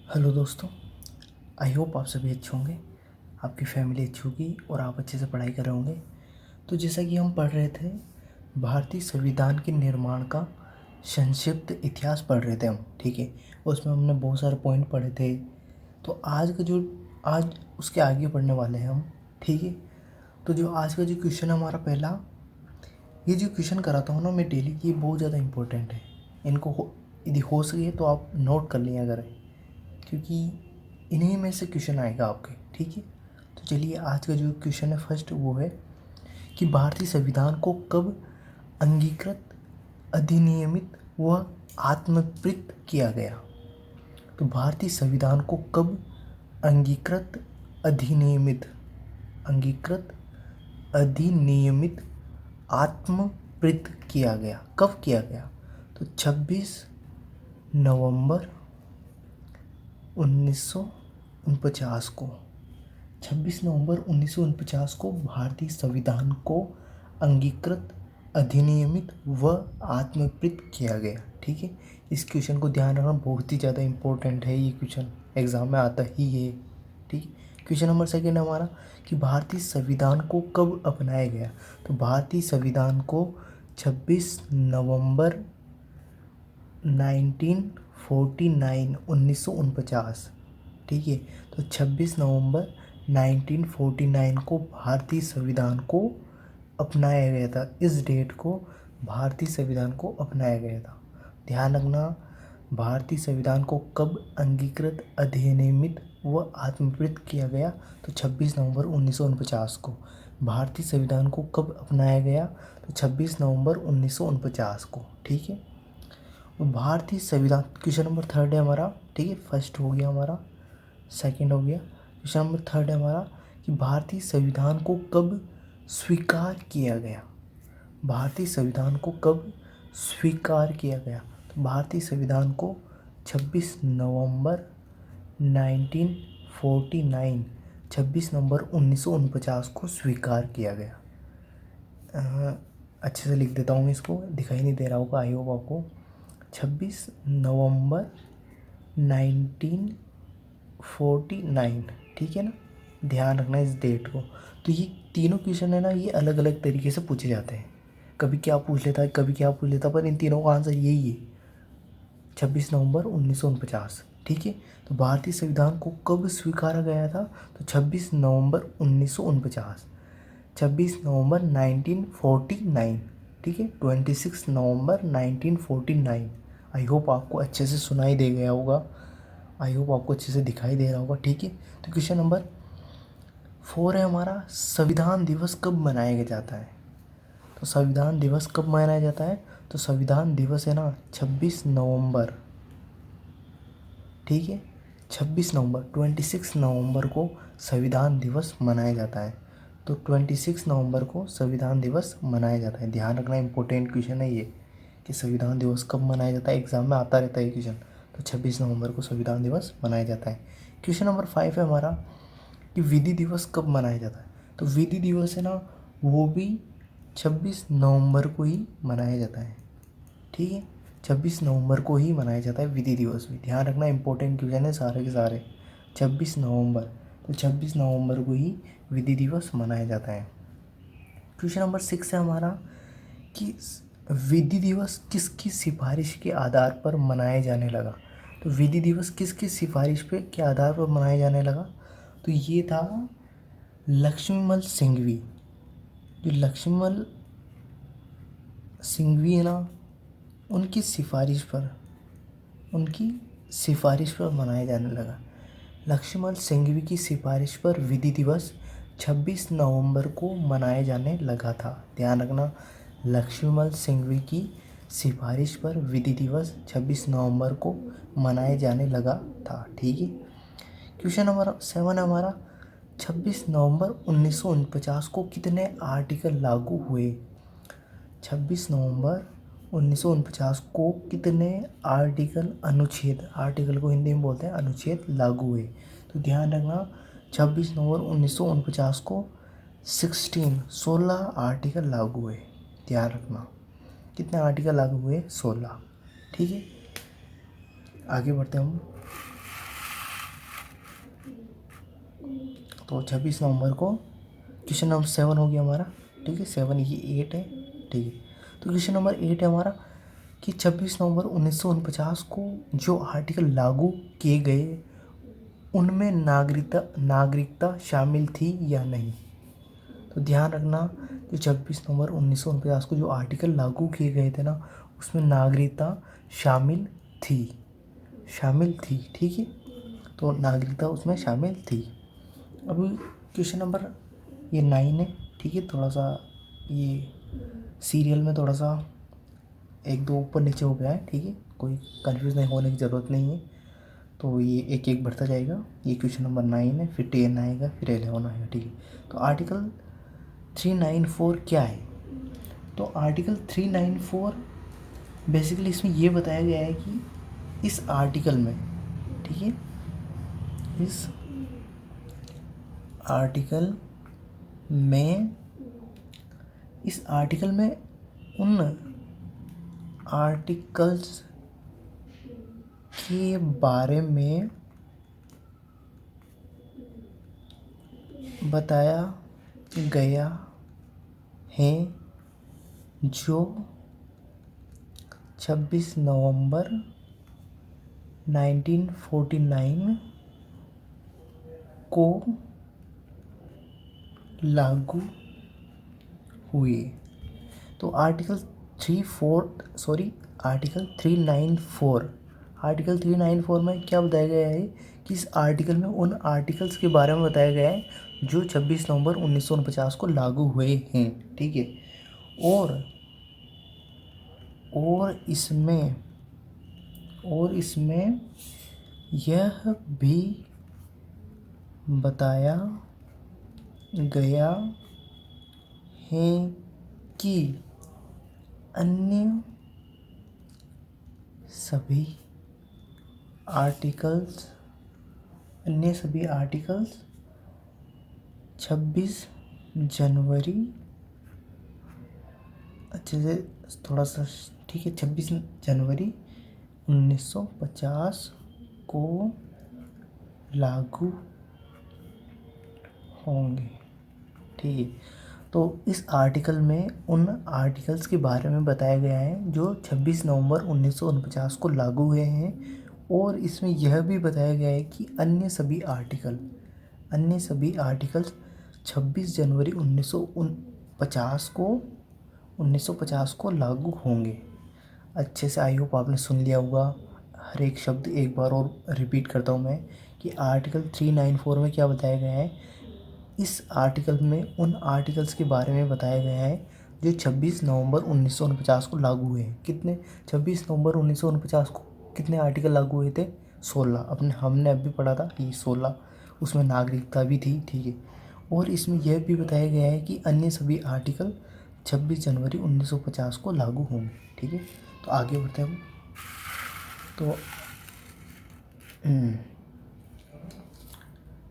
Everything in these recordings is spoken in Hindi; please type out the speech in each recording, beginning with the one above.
हेलो दोस्तों, आई होप आप सभी अच्छे होंगे, आपकी फैमिली अच्छी होगी और आप अच्छे से पढ़ाई कर रहे होंगे। तो जैसा कि हम पढ़ रहे थे, भारतीय संविधान के निर्माण का संक्षिप्त इतिहास पढ़ रहे थे हम, ठीक है। उसमें हमने बहुत सारे पॉइंट पढ़े थे। तो आज उसके आगे पढ़ने वाले हैं हम, ठीक है। तो जो आज का जो क्वेश्चन है हमारा पहला, ये जो क्वेश्चन कराता हूँ ना मैं डेली, ये बहुत ज़्यादा इंपॉर्टेंट है। यदि हो सके तो आप नोट कर लिया करें, क्योंकि इन्हीं में से क्वेश्चन आएगा आपके, ठीक है। तो चलिए, आज का जो क्वेश्चन है फर्स्ट, वो है कि भारतीय संविधान को कब अंगीकृत, अधिनियमित व आत्मकृत किया गया। तो भारतीय संविधान को कब अंगीकृत, अंगीकृत अधिनियमित आत्मकृत किया गया, कब किया गया। तो 26 नवंबर 1949 को, 26 नवंबर 1949 को भारतीय संविधान को अंगीकृत, अधिनियमित व आत्मकृत किया गया, ठीक है। इस क्वेश्चन को ध्यान रखना, बहुत ही ज़्यादा इम्पोर्टेंट है ये क्वेश्चन, एग्जाम में आता ही है, ठीक है। क्वेश्चन नंबर सेकेंड हमारा कि भारतीय संविधान को कब अपनाया गया। तो भारतीय संविधान को 26 नवंबर 1949, ठीक है। तो 26 नवंबर 1949 को भारतीय संविधान को अपनाया गया था। इस डेट को भारतीय संविधान को अपनाया गया था। ध्यान रखना, भारतीय संविधान को कब अंगीकृत, अधिनियमित व आत्मकृत किया गया। तो 26 नवंबर 1949 को। भारतीय संविधान को कब अपनाया गया। तो 26 नवंबर 1949 को, ठीक है। भारतीय संविधान, क्वेश्चन नंबर थर्ड है हमारा, ठीक है। फर्स्ट हो गया हमारा, सेकंड हो गया। क्वेश्चन नंबर थर्ड है हमारा कि भारतीय संविधान को कब स्वीकार किया गया। भारतीय संविधान को कब स्वीकार किया गया। तो भारतीय संविधान को 26 नवंबर 1949, 26 नवंबर 1949 को स्वीकार किया गया। अच्छे से लिख देता हूँ, इसको दिखाई नहीं दे रहा होगा, आई होप आपको। 26 नवंबर 1949, ठीक है ना। ध्यान रखना इस डेट को। तो ये तीनों क्वेश्चन है ना, ये अलग अलग तरीके से पूछे जाते हैं। कभी क्या पूछ लेता है, कभी क्या पूछ लेता है, पर इन तीनों का आंसर यही है, 26 नवंबर 1949, ठीक है। तो भारतीय संविधान को कब स्वीकारा गया था। तो 26 नवंबर 1949, 26 नवंबर 1949, ठीक है। 26 नवंबर 1949। आई होप आपको अच्छे से सुनाई दे गया होगा, आई होप आपको अच्छे से दिखाई दे रहा होगा, ठीक है। तो क्वेश्चन नंबर 4 है हमारा, संविधान दिवस कब मनाया जाता है। तो संविधान दिवस कब मनाया जाता है। तो संविधान दिवस है ना 26 नवंबर, ठीक है। 26 नवंबर को संविधान दिवस मनाया जाता है। तो 26 नवंबर को संविधान दिवस मनाया जाता है। ध्यान रखना, इंपॉर्टेंट क्वेश्चन है ये कि संविधान दिवस कब मनाया जाता है, एग्जाम में आता रहता है ये क्वेश्चन। तो 26 नवंबर को संविधान दिवस मनाया जाता है। क्वेश्चन नंबर 5 है हमारा कि विधि दिवस कब मनाया जाता है। तो विधि दिवस है ना, वो भी 26 नवंबर को ही मनाया जाता है, ठीक है। 26 नवंबर को ही मनाया जाता है विधि दिवस भी। ध्यान रखना, इंपॉर्टेंट क्वेश्चन है सारे के सारे। 26 नवंबर, तो 26 नवंबर को ही विधि दिवस मनाया जाता है। क्वेश्चन नंबर 6 है हमारा कि विधि दिवस किसकी सिफारिश के आधार पर मनाया जाने लगा। तो विधि दिवस किसकी सिफारिश पे के आधार पर मनाया जाने लगा। तो ये था लक्ष्मीमल सिंघवी। जो लक्ष्मीमल सिंघवी है ना, उनकी सिफारिश पर मनाया जाने लगा। लक्ष्मण सिंघवी की सिफारिश पर विधि दिवस 26 नवंबर को मनाया जाने लगा था। ध्यान रखना, लक्ष्मण सिंघवी की सिफारिश पर विधि दिवस 26 नवंबर को मनाया जाने लगा था, ठीक है। क्वेश्चन नंबर 7 हमारा, 26 नवंबर 1949 को कितने आर्टिकल लागू हुए। 26 नवंबर 1949 को कितने आर्टिकल को हिंदी में बोलते हैं अनुच्छेद लागू हुए। तो ध्यान रखना, 26 नवंबर 1949 को 16 आर्टिकल लागू हुए। ध्यान रखना, कितने आर्टिकल लागू हुए, 16, ठीक है। आगे बढ़ते हैं हम। तो 26 नवंबर को क्वेश्चन नंबर 7 हो गया हमारा, ठीक है। 7 ये 8 है, ठीक है। तो क्वेश्चन नंबर 8 है हमारा कि 26 नवंबर 1949 को जो आर्टिकल लागू किए गए उनमें नागरिकता शामिल थी या नहीं। तो ध्यान रखना, जो 26 नवंबर 1949 को जो आर्टिकल लागू किए गए थे ना, उसमें नागरिकता शामिल थी, ठीक है। तो नागरिकता उसमें शामिल थी। अभी क्वेश्चन नंबर ये 9 है, ठीक है। थोड़ा सा ये सीरियल में थोड़ा सा 1-2 ऊपर नीचे हो गया है, ठीक है। कोई कंफ्यूज नहीं होने की ज़रूरत नहीं है। तो ये एक एक बढ़ता जाएगा। ये क्वेश्चन नंबर 9 है, फिर 10 आएगा, फिर 11 आएगा, ठीक है। तो आर्टिकल 394 क्या है। तो आर्टिकल 394 बेसिकली इसमें ये बताया गया है कि इस आर्टिकल में, ठीक है, इस आर्टिकल में उन आर्टिकल्स के बारे में बताया गया है जो 26 नवंबर 1949 को लागू हुए। तो आर्टिकल 394 में क्या बताया गया है कि इस आर्टिकल में उन आर्टिकल्स के बारे में बताया गया है जो 26 नवंबर 1949 को लागू हुए हैं, ठीक है। और इसमें यह भी बताया गया है कि अन्य सभी आर्टिकल्स 26 जनवरी, अच्छे से थोड़ा सा, ठीक है, 26 जनवरी 1950 को लागू होंगे, ठीक है। तो इस आर्टिकल में उन आर्टिकल्स के बारे में बताया गया है जो 26 नवंबर 1949 को लागू हुए हैं, और इसमें यह भी बताया गया है कि अन्य सभी आर्टिकल्स 26 जनवरी 1950 को लागू होंगे। अच्छे से आई होप आपने सुन लिया होगा। हर एक शब्द एक बार और रिपीट करता हूँ मैं कि आर्टिकल 394 में क्या बताया गया है। इस आर्टिकल में उन आर्टिकल्स के बारे में बताया गया है जो 26 नवंबर 1949 को लागू हुए हैं। कितने, 26 नवंबर 1949 को कितने आर्टिकल लागू हुए थे? 16। हमने अभी पढ़ा था ये 16, उसमें नागरिकता भी थी, ठीक है। और इसमें यह भी बताया गया है कि अन्य सभी आर्टिकल 26 जनवरी 1950 को लागू होंगे, ठीक है। तो आगे बढ़ते हैं हम।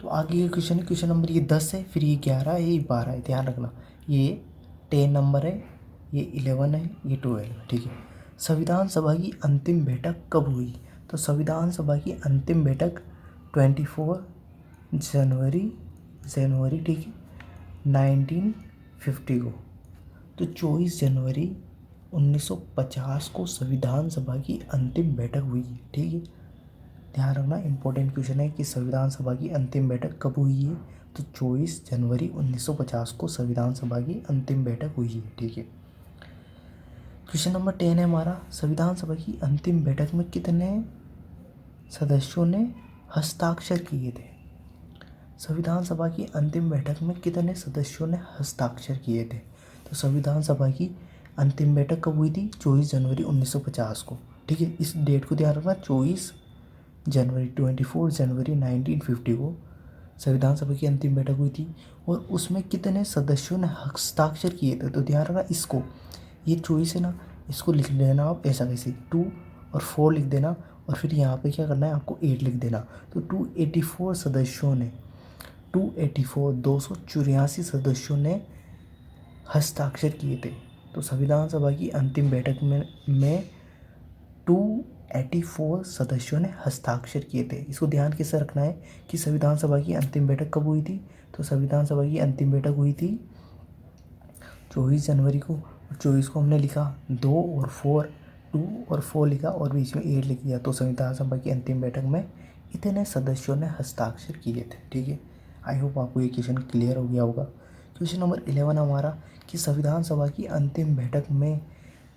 तो आगे ये क्वेश्चन नंबर ये 10 है, फिर ये 11 है, ये 12 है। ध्यान रखना, ये 10 नंबर है, ये 11 है, ये 12 है, ठीक है। संविधान सभा की अंतिम बैठक कब हुई? तो संविधान सभा की अंतिम बैठक 24 जनवरी, ठीक है, 1950 को। तो 24 जनवरी 1950 को संविधान सभा की अंतिम बैठक हुई, ठीक है। ध्यान रखना, इंपॉर्टेंट क्वेश्चन है कि संविधान सभा की अंतिम बैठक कब हुई है। तो 24 जनवरी 1950 को संविधान सभा की अंतिम बैठक हुई है, ठीक है। क्वेश्चन नंबर 10 है हमारा, संविधान सभा की अंतिम बैठक में कितने सदस्यों ने हस्ताक्षर किए थे? संविधान सभा की अंतिम बैठक में कितने सदस्यों ने हस्ताक्षर किए थे? तो संविधान सभा की अंतिम बैठक कब हुई थी? 24 जनवरी 1950 को, ठीक है। इस डेट को ध्यान रखना, 24 जनवरी 1950 को संविधान सभा की अंतिम बैठक हुई थी। और उसमें कितने सदस्यों ने हस्ताक्षर किए थे? तो ध्यान रखना, इसको, ये 24 है ना, इसको लिख लेना आप ऐसा, वैसे 2 और 4 लिख देना, और फिर यहाँ पे क्या करना है आपको 8 लिख देना। तो 284 सदस्यों ने 284 सदस्यों ने हस्ताक्षर किए थे। तो संविधान सभा की अंतिम बैठक में 284 सदस्यों ने हस्ताक्षर किए थे। इसको ध्यान कैसे रखना है कि संविधान सभा की अंतिम बैठक कब हुई थी? तो संविधान सभा की अंतिम बैठक हुई थी 24 जनवरी को। 24 को हमने लिखा 2 और 4, 2 और 4 लिखा और बीच में 8 लिख दिया। तो संविधान सभा की अंतिम बैठक में इतने सदस्यों ने हस्ताक्षर किए थे। ठीक है, आई होप आपको ये क्वेश्चन क्लियर हो गया होगा। क्वेश्चन नंबर 11 हमारा कि संविधान सभा की अंतिम बैठक में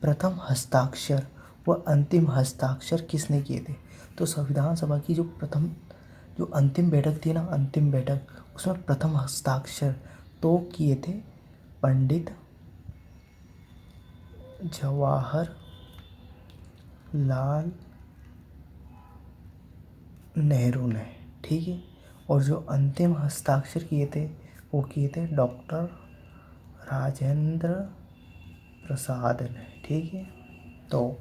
प्रथम हस्ताक्षर व अंतिम हस्ताक्षर किसने किए थे। तो संविधान सभा की जो अंतिम बैठक थी ना, अंतिम बैठक, उसमें प्रथम हस्ताक्षर तो किए थे पंडित जवाहर लाल नेहरू ने। ठीक है, और जो अंतिम हस्ताक्षर किए थे वो किए थे डॉक्टर राजेंद्र प्रसाद ने। ठीक है, तो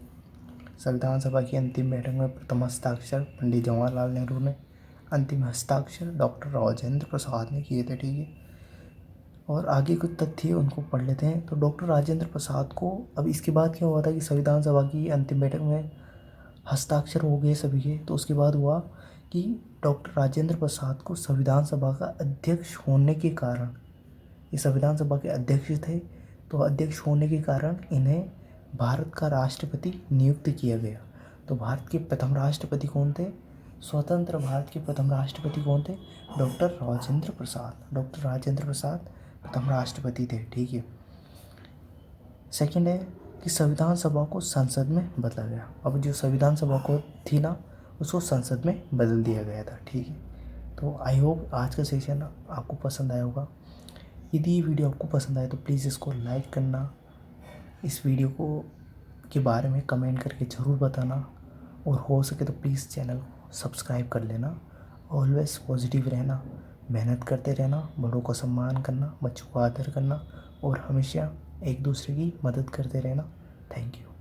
संविधान सभा की अंतिम बैठक में प्रथम हस्ताक्षर पंडित जवाहरलाल नेहरू ने, अंतिम हस्ताक्षर डॉक्टर राजेंद्र प्रसाद ने किए थे। ठीक है, और आगे कुछ तथ्य उनको पढ़ लेते हैं। तो डॉक्टर राजेंद्र प्रसाद को, अब इसके बाद क्या हुआ था कि संविधान सभा की अंतिम बैठक में हस्ताक्षर हो गए सभी के, तो उसके बाद हुआ कि डॉक्टर राजेंद्र प्रसाद को संविधान सभा का अध्यक्ष होने के कारण, ये संविधान सभा के अध्यक्ष थे, तो अध्यक्ष होने के कारण इन्हें भारत का राष्ट्रपति नियुक्त किया गया। तो भारत के प्रथम राष्ट्रपति कौन थे? स्वतंत्र भारत के प्रथम राष्ट्रपति कौन थे? डॉक्टर राजेंद्र प्रसाद। डॉक्टर राजेंद्र प्रसाद प्रथम राष्ट्रपति थे। ठीक है, सेकंड है कि संविधान सभा को संसद में बदला गया। अब जो संविधान सभा को थी ना, उसको संसद में बदल दिया गया था। ठीक है, तो आई होप आज का सेशन आपको पसंद आया होगा। यदि ये वीडियो आपको पसंद आए तो प्लीज़ इसको लाइक करना, इस वीडियो को के बारे में कमेंट करके ज़रूर बताना, और हो सके तो प्लीज़ चैनल को सब्सक्राइब कर लेना। ऑलवेज पॉजिटिव रहना, मेहनत करते रहना, बड़ों का सम्मान करना, बच्चों को आदर करना और हमेशा एक दूसरे की मदद करते रहना। Thank you.